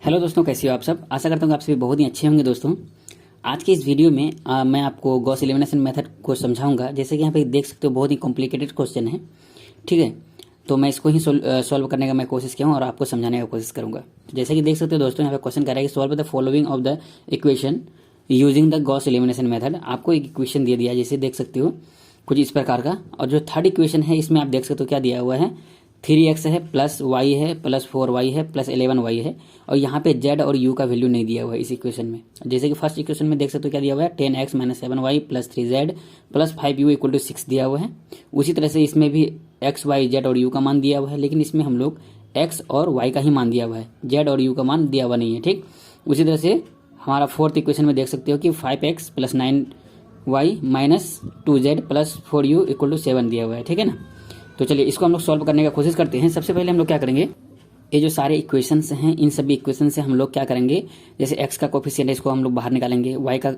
Hello दोस्तों, कैसे हो आप सब। आशा करता हूँ कि आप सभी बहुत ही अच्छे होंगे। दोस्तों आज के इस वीडियो में मैं आपको गॉस एलिमिनेशन मेथड को समझाऊंगा। जैसे कि यहाँ पे देख सकते हो बहुत ही कॉम्प्लिकेटेड क्वेश्चन है, ठीक है। तो मैं इसको ही सॉल्व करने का मैं कोशिश किया हूँ और आपको समझाने का कोशिश करूंगा। जैसे कि देख सकते हो दोस्तों, यहाँ पे क्वेश्चन कह रहा है कि solve the following of the equation using the Gauss elimination method. आपको एक इक्वेशन दे दिया, जैसे देख सकते हो कुछ इस प्रकार का। और जो थर्ड इक्वेशन है इसमें आप देख सकते हो क्या दिया हुआ है, 3x है प्लस y है प्लस 4y है प्लस 11y है। और यहाँ पे z और u का वैल्यू नहीं दिया हुआ है इस इक्वेशन में। जैसे कि फर्स्ट इक्वेशन में देख सकते हो क्या दिया हुआ है, 10x minus 7y plus 3z plus 5u equal to 6 दिया हुआ है। उसी तरह से इसमें भी x y z और u का मान दिया हुआ है, लेकिन इसमें हम लोग x और y का ही मान दिया हुआ है, z और u का मान दिया हुआ नहीं है, ठीक। उसी तरह से हमारा फोर्थ इक्वेशन में देख सकते हो कि 5x plus 9y minus 2z plus 4u equal to 7 दिया हुआ है, ठीक है ना। तो चलिए इसको हम लोग सॉल्व करने का कोशिश करते हैं। सबसे पहले हम लोग क्या करेंगे, ये जो सारे इक्वेशंस हैं इन सभी इक्वेशन से हम लोग क्या करेंगे, जैसे x का कोफिशिएंट है इसको हम लोग बाहर निकालेंगे, y का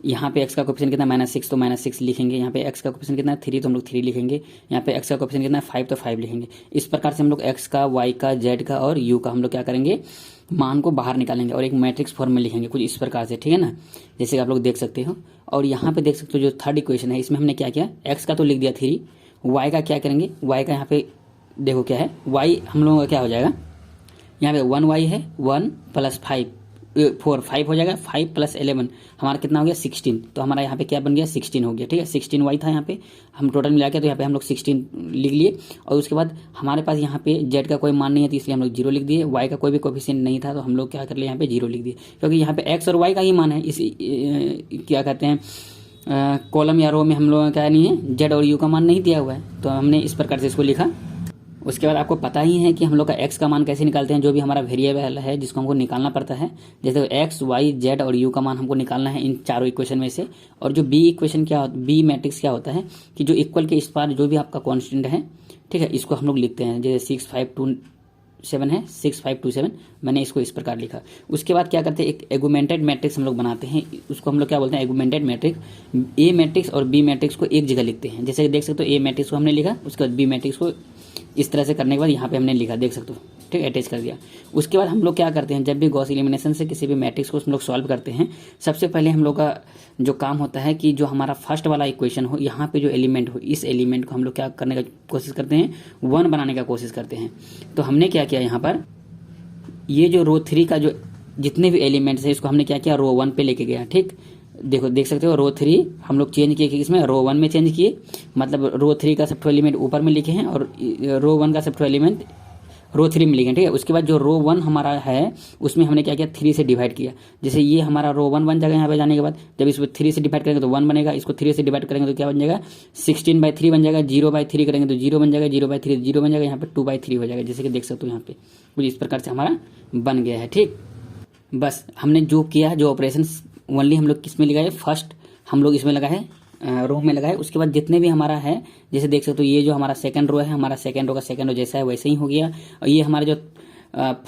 यहाँ पे x का कोफिशिएंट कितना -6 तो -6 लिखेंगे, यहाँ पे x का कोफिशिएंट कितना 3 तो हम लोग 3 लिखेंगे, यहाँ पे x का कोफिशिएंट कितना 5 तो 5 लिखेंगे। इस प्रकार से हम लोग x का, y का, z का और u का हम लोग क्या करेंगे, मान को बाहर निकालेंगे और एक मैट्रिक्स फॉर्म में लिखेंगे कुछ इस प्रकार से, ठीक है ना, जैसे आप लोग देख सकते हो। और यहाँ पे देख सकते हो जो थर्ड इक्वेशन है इसमें हमने क्या किया, x का तो लिख दिया 3, y का क्या करेंगे, y का यहाँ पे देखो क्या है, y हम लोगों का क्या हो जाएगा, यहाँ पे 1y है, 1 प्लस 5 हो जाएगा, 5 प्लस 11 हमारा कितना हो गया 16। तो हमारा यहाँ पे क्या बन गया 16 हो गया, ठीक है। 16y था यहाँ पे, हम टोटल मिला के तो यहाँ पे हम लोग 16 लिख लिए। और उसके बाद हमारे पास यहाँ पे z का कोई मान नहीं है तो इसलिए हम लोग 0 लिख दिए, y का कोई भी कोफिशिएंट नहीं था तो हम लोग क्या कर लिए यहाँ पे 0 लिख दिए, क्योंकि यहाँ पे x और y का ही मान है। इस क्या कहते हैं कॉलम या रो में हम लोगों का क्या नहीं है, जेड और यू का मान नहीं दिया हुआ है, तो हमने इस प्रकार से इसको लिखा। उसके बाद आपको पता ही है कि हम लोग का एक्स का मान कैसे निकालते हैं, जो भी हमारा वेरिएबल है जिसको हमको निकालना पड़ता है। जैसे एक्स, वाई, जेड और यू का मान हमको निकालना है इन चारों इक्वेशन में से। और जो बी इक्वेशन क्या, बी मैट्रिक्स क्या होता है कि जो इक्वल के इस पार जो भी आपका कॉन्स्टेंट है, ठीक है, इसको हम लोग लिखते हैं। जैसे 6 5 2 7 है, 6 5 2 7, मैंने इसको इस प्रकार लिखा। उसके बाद क्या करते हैं, एक एगुमेंटेड मैट्रिक्स हम लोग बनाते हैं, उसको हम लोग क्या बोलते हैं, एगुमेंटेड मैट्रिक्स। ए मैट्रिक्स और बी मैट्रिक्स को एक जगह लिखते हैं। जैसे देख सकते हो ए मैट्रिक्स को हमने लिखा, उसके बाद बी मैट्रिक्स को इस तरह से करने के बाद यहाँ पे हमने लिखा, देख सकते हो, ठीक है, अटैच कर दिया। उसके बाद हम लोग क्या करते हैं, जब भी गॉस एलिमिनेशन से किसी भी मैट्रिक्स को हम लोग सॉल्व करते हैं, सबसे पहले हम लोग का जो काम होता है कि जो हमारा फर्स्ट वाला इक्वेशन हो, यहाँ पे जो एलिमेंट हो, इस एलिमेंट को हम लोग क्या करने का कोशिश करते हैं, 1 बनाने का कोशिश करते हैं। तो हमने क्या किया, यहाँ पर ये जो रो 3 का जो जितने भी एलिमेंट्स है इसको हमने क्या किया, रो 1 पे लेके गया, ठीक। देखो देख सकते हो रो 3 हम लोग चेंज किए, इसमें रो 1 में चेंज किए, मतलब रो 3 का सबसे एलिमेंट ऊपर में लिखे हैं और रो 1 का सबसे एलिमेंट रो 3 में लिखे, ठीक है। उसके बाद जो रो 1 हमारा है उसमें हमने क्या किया, 3 से डिवाइड किया। जैसे ये हमारा रो 1 बन जाएगा, यहाँ पे जाने के बाद जब इसको 3 से डिवाइड करेंगे तो 1 बनेगा, इसको 3 से डिवाइड करेंगे तो क्या बन जाएगा, 16/3 बन जाएगा। 0/3 करेंगे तो 0 बन जाएगा, 0/3 0 बन जाएगा, यहाँ पे 2/3 हो जाएगा। जैसे कि देख सकते हो यहाँ पे कुछ इस प्रकार से हमारा बन गया है, ठीक। बस हमने जो किया, जो ऑपरेशन ओनली हम लोग किस में लगाए, फर्स्ट हम लोग इसमें लगाए, रो में लगाए। उसके बाद जितने भी हमारा है, जैसे देख सकते हो ये जो हमारा सेकंड रो है, हमारा सेकंड रो का सेकंड रो जैसा है वैसे ही हो गया। और ये हमारा जो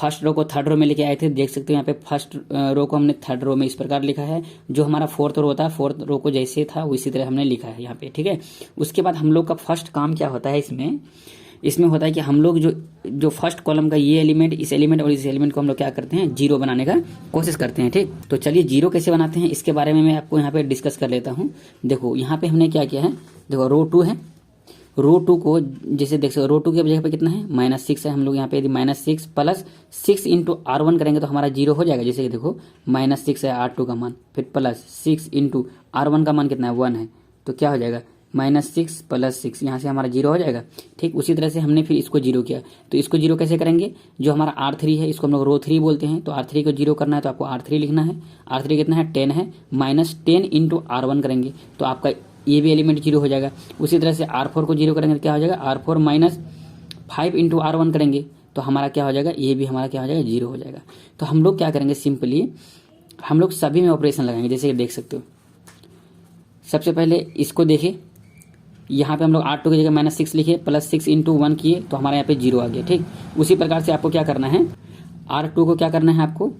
फर्स्ट रो को थर्ड रो में लेके आए थे, देख सकते हो यहाँ पे फर्स्ट रो को हमने थर्ड रो में इस प्रकार लिखा है। जो हमारा फोर्थ रो था, फोर्थ रो को जैसे था उसी तरह हमने लिखा है यहाँ पे, ठीक है। उसके बाद हम लोग का फर्स्ट काम क्या होता है, इसमें होता है कि हम लोग जो फर्स्ट कॉलम का ये एलिमेंट, इस एलिमेंट और इस एलिमेंट को हम लोग क्या करते हैं, 0 बनाने का कोशिश करते हैं, ठीक। तो चलिए 0 कैसे बनाते हैं इसके बारे में मैं आपको यहाँ पे डिस्कस कर लेता हूँ। देखो यहाँ पे हमने क्या किया है, देखो रो 2 है, रो 2 को जैसे देख सकते हो, रो 2 की जगह पे कितना है, -6 है। हम लोग यहाँ पे यदि -6 प्लस 6 इंटू R1 करेंगे तो हमारा 0 हो जाएगा। जैसे कि देखो -6 है R2 का मान, फिर प्लस 6 इंटू R1 का मान कितना है, 1 है, तो क्या हो जाएगा -6 प्लस 6, यहाँ से हमारा 0 हो जाएगा, ठीक। उसी तरह से हमने फिर इसको 0 किया, तो इसको 0 कैसे करेंगे, जो हमारा R3 है इसको हम लोग रो 3 बोलते हैं, तो R3 को 0 करना है तो आपको R3 लिखना है। R3 कितना है, 10 है, -10 इंटू R1 करेंगे तो आपका ये भी एलिमेंट 0 हो जाएगा। उसी तरह से R4 को 0 करेंगे तो क्या हो जाएगा, R4 -5 इंटू R1 करेंगे तो हमारा क्या हो जाएगा, ये भी हमारा क्या हो जाएगा, 0 हो जाएगा। तो हम लोग क्या करेंगे, सिंपली हम लोग सभी में ऑपरेशन लगाएंगे। जैसे कि देख सकते हो, सबसे पहले इसको देखें, यहाँ पे हम लोग R2 की जगह -6 लिखे, प्लस 6 इंटू 1 किए तो हमारे यहाँ पे 0 आ गया, ठीक। उसी प्रकार से आपको क्या करना है, R2 को क्या करना है, आपको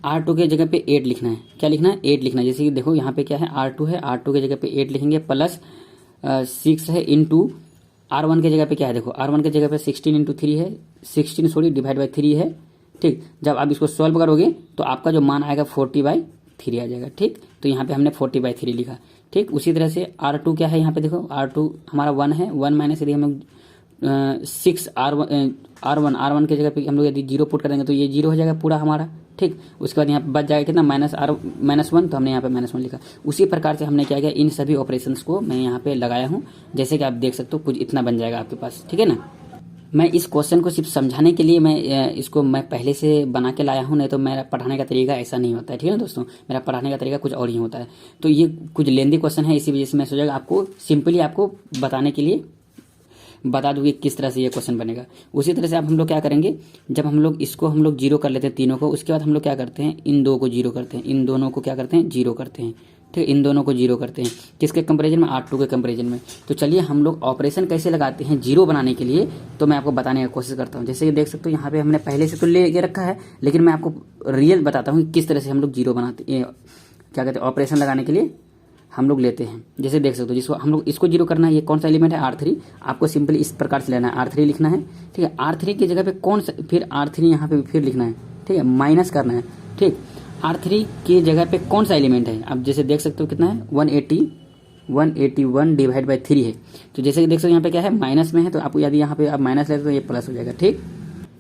R2 के जगह पे 8 लिखना है। क्या लिखना है, 8 लिखना है। जैसे कि देखो यहाँ पे क्या है, R2 है, R2 के जगह पे 8 लिखेंगे, प्लस 6 है इंटू R1 के जगह पे क्या है, देखो R1 के जगह पे 16 इंटू 3 है, 16 डिवाइड बाई 3 है, ठीक। जब आप इसको सॉल्व करोगे तो आपका जो मान आएगा 40/3 आ जाएगा। ठीक, तो यहाँ पे हमने 40/3 लिखा। ठीक, उसी तरह से R2 क्या है, यहाँ पे देखो R2 हमारा 1 है, 1 माइनस यदि हम लोग 6 R1 के जगह पे हम लोग यदि 0 पुट करेंगे तो ये 0 हो जाएगा पूरा हमारा। ठीक, उसके बाद यहाँ पे बच जाएगा कितना, -1, तो हमने यहाँ पे -1 लिखा। उसी प्रकार से हमने क्या किया, इन सभी ऑपरेशंस को मैं यहाँ पे लगाया हूँ, जैसे कि आप देख सकते हो कुछ इतना बन जाएगा आपके पास। ठीक है ना। मैं इस क्वेश्चन को सिर्फ समझाने के लिए मैं इसको मैं पहले से बना के लाया हूँ, नहीं तो मेरा पढ़ाने का तरीका ऐसा नहीं होता है। ठीक है ना दोस्तों, मेरा पढ़ाने का तरीका कुछ और ही होता है। तो ये कुछ लेंदी क्वेश्चन है, इसी वजह से मैं सोचा आपको सिंपली आपको बताने के लिए बता दूंगी किस तरह से ये क्वेश्चन बनेगा। उसी तरह से अब हम लोग क्या करेंगे, जब हम लोग इसको हम लोग 0 कर लेते हैं तीनों को, उसके बाद हम लोग क्या करते हैं, इन दो को 0 करते हैं, इन दोनों को क्या करते हैं, 0 करते हैं। ठीक, इन दोनों को 0 करते हैं, किसके कंपैरिजन में, R2 के कंपैरिजन में। तो चलिए हम लोग ऑपरेशन कैसे लगाते हैं 0 बनाने के लिए, तो मैं आपको बताने की कोशिश करता हूँ। जैसे कि देख सकते हो यहाँ पे हमने पहले से तो ले के रखा है, लेकिन मैं आपको रियल बताता हूँ किस तरह से हम लोग 0 बनाते, क्या कहते हैं, ऑपरेशन लगाने के लिए हम लोग लेते हैं। जैसे देख सकते हो, जिसको हम लोग इसको 0 करना है, ये कौन सा एलिमेंट है, R3। आपको सिंपली इस प्रकार से लेना है, R3 लिखना है। ठीक है, R3 की जगह पे कौन सा, फिर R3 यहाँ पे फिर लिखना है। ठीक है, माइनस करना है। ठीक, R3 की जगह पे कौन सा एलिमेंट है, अब जैसे देख सकते हो कितना है, 181 डिवाइड बाई 3 है। तो जैसे कि देख सकते हो यहाँ पे क्या है, माइनस में है, तो आपको यदि यहाँ पे आप माइनस लेते तो ये प्लस हो जाएगा। ठीक,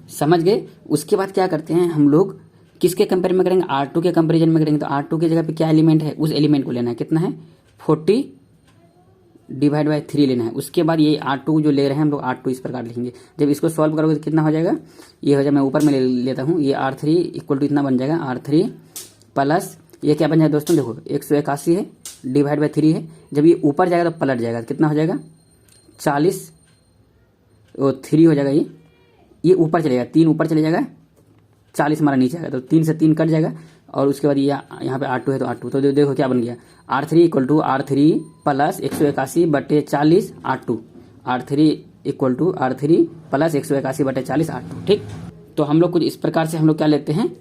समझ गए। उसके बाद क्या करते हैं हम लोग, किसके कंपेयर में करेंगे, R2 के कंपेरिजन में करेंगे। तो R2 की जगह पे क्या एलिमेंट है, उस एलिमेंट को लेना है, कितना है, 40 डिवाइड बाई 3 लेना है। उसके बाद ये R2 जो ले रहे हैं हम लोग, R2 इस प्रकार लिखेंगे। जब इसको सॉल्व करोगे तो कितना हो जाएगा, ये हो जाएगा, मैं ऊपर में ले लेता हूँ, ये R3 इक्वल टू इतना बन जाएगा, R3 प्लस ये क्या बन जाएगा दोस्तों, देखो 181 है डिवाइड बाई 3 है। जब ये ऊपर जाएगा तो पलट जाएगा, कितना हो जाएगा, 40 और 3 हो जाएगा, ये ऊपर चलेगा, 3 ऊपर चले जाएगा, 40 हमारा नीचे आएगा, तो 3 से 3 कट जाएगा। और उसके बाद ये यहाँ पे R2 है तो R2, तो देखो क्या बन गया, R3 equal to R3 plus 181/40 R2, R3 equal to R3 plus 181/40 R2। ठीक, तो हम लोग कुछ इस प्रकार से हम लोग क्या लेते हैं,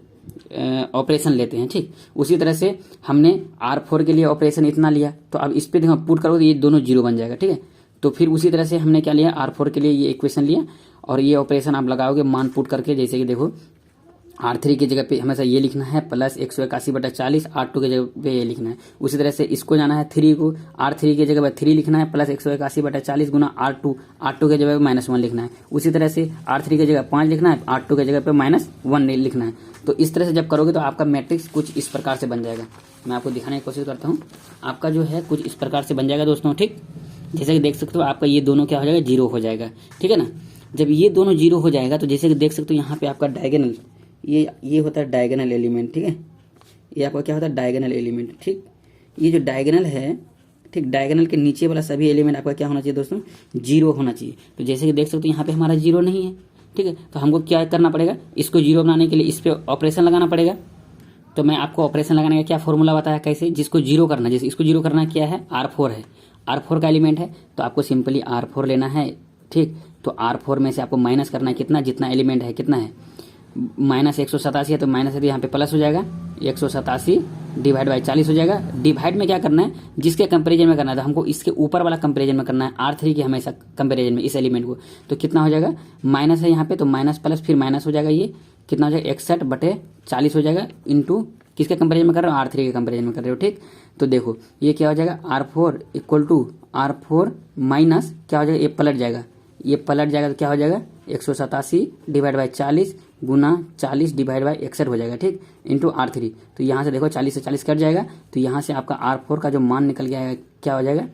ऑपरेशन लेते हैं। ठीक, उसी तरह से हमने R4 के लिए ऑपरेशन इतना लिया, तो अब इस पर देखो पुट करोगे ये दोनों 0 बन जाएगा। ठीक है, तो फिर उसी तरह से हमने क्या लिया, R4 के लिए ये इक्वेशन लिया, और ये ऑपरेशन आप लगाओगे मान पुट करके। जैसे कि देखो R3 की जगह पे हमेशा ये लिखना है प्लस 181/40, R2 की जगह पे ये लिखना है। उसी तरह से इसको जाना है 3 को, R3 की जगह पे 3 लिखना है प्लस 181/40 गुना R2 की जगह पे -1 लिखना है। उसी तरह से R3 की जगह 5 लिखना है, R2 की जगह पे -1 लिखना है। तो इस तरह से जब करोगे तो आपका मैट्रिक्स कुछ इस प्रकार से बन जाएगा। मैं आपको दिखाने की कोशिश करता हूँ, आपका जो है कुछ इस प्रकार से बन जाएगा दोस्तों। ठीक, जैसे कि देख सकते हो आपका ये दोनों क्या हो जाएगा, 0 हो जाएगा। ठीक है ना। जब ये दोनों 0 हो जाएगा तो जैसे कि देख सकते हो यहाँ पे आपका डायगोनल, ये होता है डायगोनल एलिमेंट। ठीक है, ये आपका क्या होता है, डायगोनल एलिमेंट। ठीक, ये जो डायगोनल है, ठीक, डायगोनल के नीचे वाला सभी एलिमेंट आपका क्या होना चाहिए दोस्तों, 0 होना चाहिए। तो जैसे कि देख सकते हो यहाँ पे हमारा 0 नहीं है। ठीक है, तो हमको क्या करना पड़ेगा, इसको 0 बनाने के लिए इस पर ऑपरेशन लगाना पड़ेगा। तो मैं आपको ऑपरेशन लगाने का क्या फॉर्मूला बताया, कैसे, जिसको 0 करना, जैसे इसको 0 करना क्या है, R4 है, R4 का एलिमेंट है, तो आपको सिंपली R4 लेना है। ठीक, तो R4 में से आपको माइनस करना है कितना, जितना एलिमेंट है कितना है, -187 है, तो माइनस है तो यहाँ पे प्लस हो जाएगा, 187 डिवाइड बाई 40 हो जाएगा। डिवाइड में क्या करना है, जिसके कंपैरिजन में करना है, तो हमको इसके ऊपर वाला कंपैरिजन में करना है, R3 के हमेशा कंपैरिजन में इस एलिमेंट को। तो कितना हो जाएगा, माइनस है यहाँ पे, तो माइनस प्लस फिर माइनस हो जाएगा, ये कितना हो जाएगा, 61/40 हो जाएगा, इंटू किसके कंपैरिजन में कर रहे हो, R3 के कंपैरिजन में कर रहे हो। ठीक, तो देखो ये क्या हो जाएगा, R4 equal to R4 minus क्या हो जाएगा, ये पलट जाएगा, ये पलट जाएगा तो क्या हो जाएगा, 187 divide by 40 Guna 40 divide by 61 हो जाएगा। ठीक, इंटू R3। तो यहाँ से देखो 40 से 40 कट जाएगा, तो यहाँ से आपका R4 का जो मान निकल गया क्या हो जाएगा,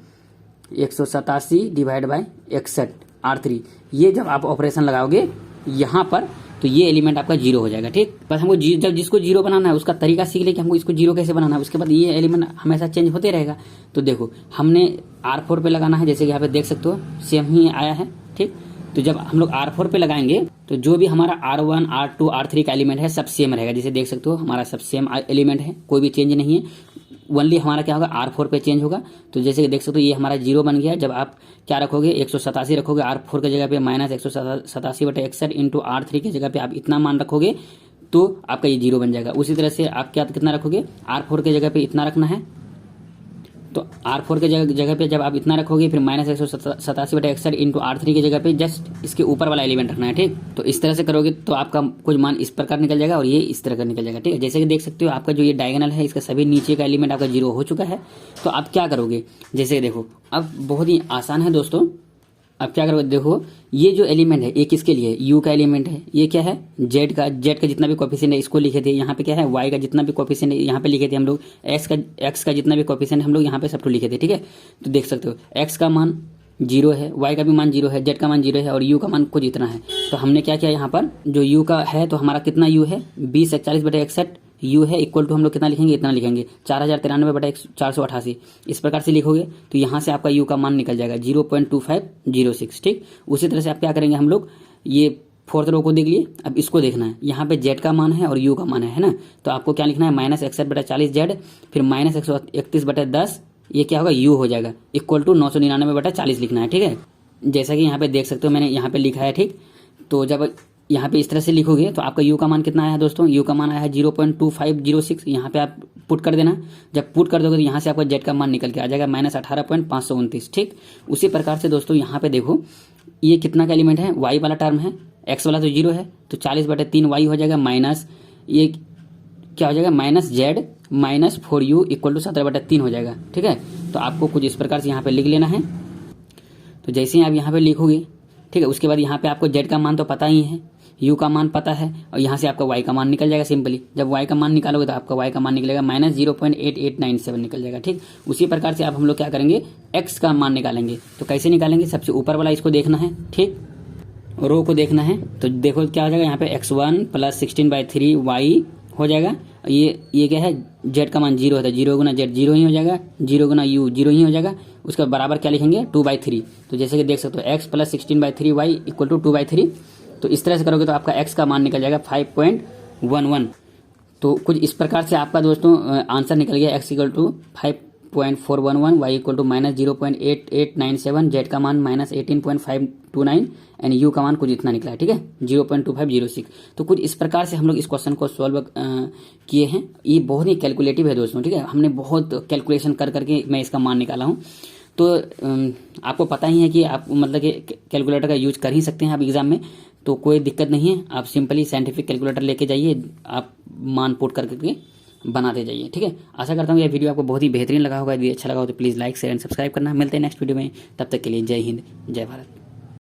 187 डिवाइड बाई 61 R3। ये जब आप ऑपरेशन लगाओगे यहाँ पर तो ये एलिमेंट आपका 0 हो जाएगा। ठीक, बस हमको जब जिसको 0 बनाना है उसका तरीका सीख ले कि हमको इसको 0 कैसे बनाना है, उसके बाद ये एलिमेंट हमेशा चेंज होते रहेगा। तो देखो हमने R4 पे लगाना है, जैसे कि यहाँ पे देख सकते हो सेम ही आया है। ठीक, तो जब हम लोग R4 पे लगाएंगे तो जो भी हमारा R1 R2 R3 का एलिमेंट है सब सेम रहेगा। जैसे देख सकते हो हमारा सब सेम एलिमेंट है, कोई भी चेंज नहीं है, ओनली हमारा क्या होगा, R4 पे चेंज होगा। तो जैसे कि देख सकते हो ये हमारा 0 बन गया। जब आप क्या रखोगे, 187 रखोगे R4 की जगह पे, -187/61 इंटू R3 की जगह पे आप इतना मान रखोगे तो आपका ये 0 बन जाएगा। उसी तरह से आप क्या कितना रखोगे, R4 की जगह पे इतना रखना है तो R4 के जगह पे जब आप इतना रखोगे फिर -187/61 इंटू R3 की जगह पे जस्ट इसके ऊपर वाला एलिमेंट रखना है। ठीक, तो इस तरह से करोगे तो आपका कुछ मान इस प्रकार निकल जाएगा और ये इस तरह का निकल जाएगा। ठीक है, जैसे कि देख सकते हो आपका जो ये डायगोनल है इसका सभी नीचे का एलिमेंट आपका 0 हो चुका है। तो आप क्या करोगे, जैसे देखो अब बहुत ही आसान है दोस्तों। अब क्या करोगे, देखो ये जो एलिमेंट है ये किसके लिए, यू का एलिमेंट है, ये क्या है जेड का जितना भी कोफिशिएंट है इसको लिखे थे। यहाँ पे क्या है वाई का जितना भी कोफिशिएंट है यहाँ पे लिखे थे हम लोग, एक्स का जितना भी कोफिशिएंट हम लोग यहाँ पे सबको लिखे थे। ठीक है, तो देख सकते हो एक्स का मान 0 है, वाई का भी मान 0 है, जेड का मान 0 है और यू का मान कुछ इतना है। तो हमने क्या किया यहाँ पर जो यू का है तो हमारा कितना यू है 20/41 यू है इक्वल टू हम लोग कितना लिखेंगे, इतना लिखेंगे 4093/488 इस प्रकार से लिखोगे तो यहाँ से आपका यू का मान निकल जाएगा 0.2506। ठीक, उसी तरह से आप क्या करेंगे, हम लोग ये 4th रो को देख लिए, अब इसको देखना है। यहाँ पे जेड का मान है और यू का मान है ना, तो आपको क्या लिखना है -61/40 जेड फिर -131/10 ये क्या होगा यू हो जाएगा इक्वल टू 999/40 लिखना है। ठीक है, जैसा कि यहाँ पे देख सकते हो मैंने यहाँ पे लिखा है। ठीक, तो जब यहाँ पे इस तरह से लिखोगे तो आपका यू का मान कितना आया है दोस्तों, यू का मान आया है 0.2506। यहाँ पे आप पुट कर देना, जब पुट कर दोगे तो यहाँ से आपका जेड का मान निकल के आ जाएगा -18.529। ठीक, उसी प्रकार से दोस्तों यहाँ पे देखो ये कितना का एलिमेंट है, वाई वाला टर्म है, एक्स वाला तो 0 है तो 40/3 वाई हो जाएगा माइनस ये क्या हो जाएगा -जेड -4u इक्वल टू 17/3 हो जाएगा। ठीक है, तो आपको कुछ इस प्रकार से यहाँ पे लिख लेना है। तो जैसे ही आप यहाँ पे लिखोगे, ठीक है, उसके बाद यहाँ पे आपको जेड का मान तो पता ही है, यू का मान पता है और यहाँ से आपका वाई का मान निकल जाएगा सिंपली। जब वाई का मान निकालोगे तो आपका वाई का मान निकलेगा -0.8897 निकल जाएगा। ठीक, उसी प्रकार से आप हम लोग क्या करेंगे एक्स का मान निकालेंगे। तो कैसे निकालेंगे, सबसे ऊपर वाला इसको देखना है, ठीक, रो को देखना है। तो देखो क्या हो जाएगा यहाँ पे x1 + 16/3 y हो जाएगा। ये क्या है जेड का मान 0 है तो 0 गुना जेड 0 ही हो जाएगा, 0 गुना यू 0 ही हो जाएगा। उसके बराबर क्या लिखेंगे 2/3। तो जैसे कि देख सकते हो x + 16/3 y इक्वल टू 2/3। तो इस तरह से करोगे तो आपका x का मान निकल जाएगा 5.11। तो कुछ इस प्रकार से आपका दोस्तों आंसर निकल गया x equal to 5.411 y equal to -0.8897 Z का मान -18.529 एंड यू का मान कुछ इतना निकला है। ठीक है, 0.2506। तो कुछ इस प्रकार से हम लोग इस क्वेश्चन को सॉल्व किए हैं। ये बहुत ही कैलकुलेटिव है दोस्तों। ठीक है, हमने बहुत कैलकुलेशन कर करके मैं इसका मान निकाला हूँ। तो आपको पता ही है कि आप मतलब कि कैलकुलेटर का यूज कर ही सकते हैं आप एग्जाम में, तो कोई दिक्कत नहीं है। आप सिंपली साइंटिफिक कैलकुलेटर लेके जाइए, आप मान पुट करके बनाते जाइए। ठीक है, आशा करता हूँ यह वीडियो आपको बहुत ही बेहतरीन लगा होगा। यदि अच्छा लगा हो तो please like share and subscribe करना। मिलते हैं नेक्स्ट वीडियो में, तब तक के लिए जय हिंद जय भारत।